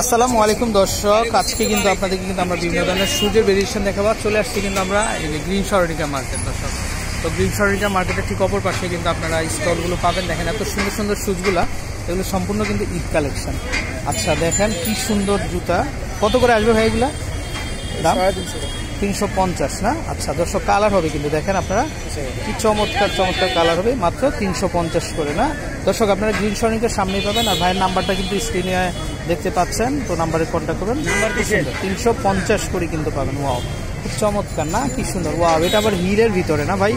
আসসালামু আলাইকুম দর্শক, আজকে কিন্তু আপনাদেরকে কিন্তু আমরা বিভিন্ন ধরনের শুজের ভেরিয়েশন দেখাবো। চলে আসছি কিন্তু আমরা গ্রিন সরণিকা মার্কেট দর্শক। তো গ্রিন সরণিকা মার্কেটের ঠিক অপর পাশে কিন্তু আপনারা স্টলগুলো পাবেন। দেখেন এত সুন্দর সুন্দর শুজগুলা, এগুলো সম্পূর্ণ কিন্তু ঈদ কালেকশন। আচ্ছা দেখেন কি সুন্দর জুতা, কত করে আসবে ভাই এগুলা? দাম 350 না? আচ্ছা দর্শক, কালার হবে কিন্তু দেখেন আপনারা কি চমৎকার চমৎকার কালার হবে, মাত্র 350 করে না দর্শক। আপনারা গ্রিন সরণিকার সামনেই পাবেন। আর ভাইয়ের নাম্বারটা কিন্তু স্ক্রিনে দেখতে পাচ্ছেন, তো নাম্বারে কন্ট্যাক্ট করবেন। 350 করে কিন্তু পাবেন। ওয়াও, খুব চমৎকার না? কি সুন্দর। ওয়াও, এটা আবার হিলের ভিতরে না ভাই?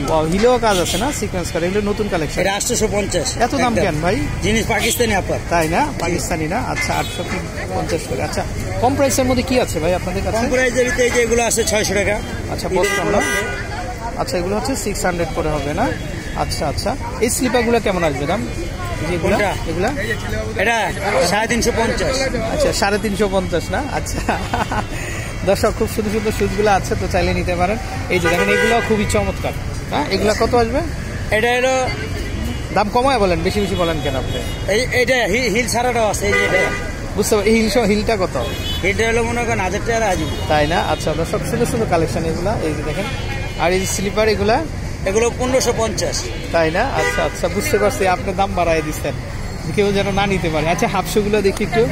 ওয়াও, হিলেও কাজ আছে না, সিকোয়েন্স কাজ। এগুলো নতুন কালেকশন। 850। এত দাম কেন ভাই? জিনিস পাকিস্তানি আপনার, তাই না? পাকিস্তানি না? আচ্ছা 850 করে। আচ্ছা কম প্রাইসের মধ্যে কি আছে ভাই আপনাদের কাছে? কম প্রাইসের ভিতরে যেগুলো আছে 600 টাকা। আচ্ছা বললাম না। আচ্ছা এগুলো হচ্ছে 600 করে হবে না? আচ্ছা আচ্ছা, এই স্লিপারগুলো কেমন আসবে দাম? এগুলা এটা 350। আচ্ছা 350 না? আচ্ছা দর্শক, খুব সুন্দর সুন্দর শুজগুলো আছে, তো চাইলে নিতে পারেন। এই যে দেখেন, এগুলো খুবই চমৎকার। হ্যাঁ, এগুলা কত আসবে? এটা হলো দাম কমায় বলেন, বেশি বেশি বলেন কেন আপনি? এইটা হিল ছাড়াটাও আছে। এই যে বুঝতে পারি, হিলটা কত? হিলটা হলো মনে করেন 1000 টাকা আসবে, তাই না? আচ্ছা দর্শক, সুন্দর সুন্দর কালেকশন এগুলা। এই যে দেখেন, আর এই যে স্লিপার এগুলো 1550, তাই না? আচ্ছা আচ্ছা, বুঝতে পারছি, আপনি দাম বাড়াই দিচ্ছেন, কেউ যেন না নিতে পারে। আচ্ছা হাফশোগুলো দেখি একটু।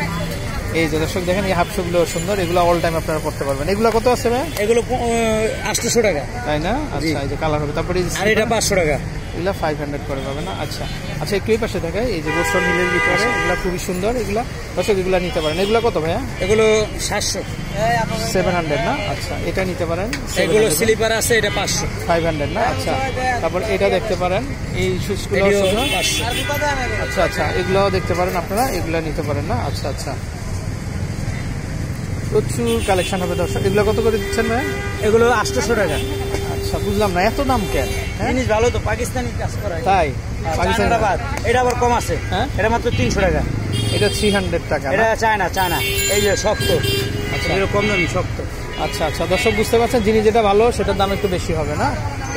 এই যে দর্শক দেখেন, এই হাফশোগুলো সুন্দর, এগুলো অল টাইম আপনারা পড়তে পারবেন। এগুলো কত আছে ভাই? এগুলো 800 টাকা, তাই না? আচ্ছা, এই যে কালার হবে। তারপরে এটা 500 টাকা, এগুলো 500 করে পাবে না? আচ্ছা আচ্ছা, একটু এই পাশে দেখায়, এই যে গোসল নীলের ভিতরে, এগুলো খুবই সুন্দর। এগুলা দর্শক এগুলো নিতে পারেন। এগুলো কত ভাইয়া? এগুলো 700, 700 না? আচ্ছা, এটা নিতে পারেন। এগুলো স্লিপার আছে, এটা 500 না? আচ্ছা, তারপর এটা দেখতে পারেন, এই শুজগুলো 500। আচ্ছা আচ্ছা, এগুলোও দেখতে পারেন আপনারা, এগুলো নিতে পারেন না? আচ্ছা আচ্ছা, প্রচুর কালেকশন হবে দর্শক। এগুলো কত করে দিচ্ছেন ভাই? এগুলো 800 টাকা। আচ্ছা, বুঝলাম না এত দাম কেন? জিনিস ভালো তো, পাকিস্তানি কাজ করা। তাই? পাকিস্তানি এটা আবার কম আছে। হ্যাঁ, এটা মাত্র 300 টাকা। এটা 300 টাকা। এটা চায়না, এই যে শক্ত। আচ্ছা, এটা কম দামি শক্ত। আচ্ছা আচ্ছা দর্শক, বুঝতে পারছেন, জিনিস যেটা ভালো সেটার দাম একটু বেশি হবে না?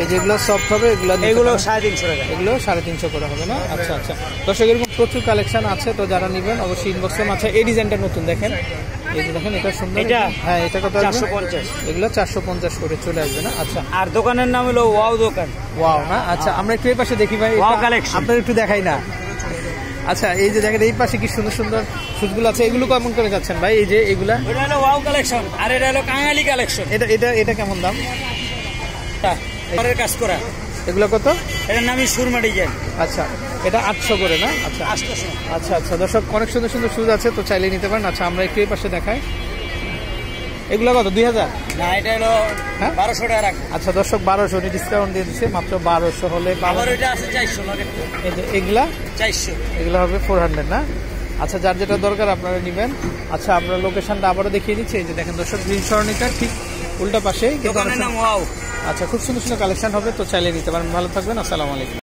এই যেগুলো সফট হবে এগুলো 350 টাকা, এগুলো 350 করে হবে না? আচ্ছা আচ্ছা দর্শক, এরকম প্রচুর কালেকশন আছে, তো যারা নেবেন অবশ্যই ইনবক্সে। আচ্ছা, এই ডিজাইনটা নতুন দেখেন, এই যে দেখেন, এটা সুন্দর। হ্যাঁ, এটা কত? 450। এগুলো 450 করে চলে আসবে না? আচ্ছা, আর দোকানের নাম হলো ওয়াও দোকান। ওয়াও না? আচ্ছা, আমরা একটু এই পাশে দেখি ভাই, ওয়াও কালেকশন আপনাদের একটু দেখাই না? আচ্ছা, এই যে দেখেন, এই পাশে কি সুন্দর সুন্দর শুজগুলো আছে, এগুলো কেমন করে যাচ্ছেন ভাই? এই যে এগুলা, এটা হলো ওয়াও কালেকশন, আর এটা হলো কাঙালি কালেকশন। এটা এটা এটা কেমন দাম? কাজ করা। এগুলো কত? এটার নামই সুরমা ডিজাইন। আচ্ছা, এটা 800 করে না? আচ্ছা 800। আচ্ছা আচ্ছা দর্শক, অনেক সুন্দর সুন্দর শুজ আছে, তো চাইলে নিতে পারেন। আচ্ছা, আমরা একটু এই পাশে দেখাই, এগুলো কত? 2000 না, এটা হলো 1200 টাকা রাখ। আচ্ছা দর্শক, 1200 ডিসকাউন্ট দিয়ে দিচ্ছে, মাত্র 1200 হলে। আবার এটা আছে 400 লাগে। এই যে এগুলা 400, এগুলো হবে 400 না? আচ্ছা, যার যেটা দরকার আপনারা নেবেন। আচ্ছা, আমরা লোকেশনটা আবারও দেখিয়ে দিচ্ছি। এই যে দেখেন দর্শক, গ্রিন সরণিকার ঠিক উল্টা পাশে। দোকানের নাম ওয়াও। আচ্ছা, খুব সুন্দর সুন্দর কালেকশন হবে, তো চাইলে নিতে পারেন। ভালো থাকবেন, আসসালামু আলাইকুম।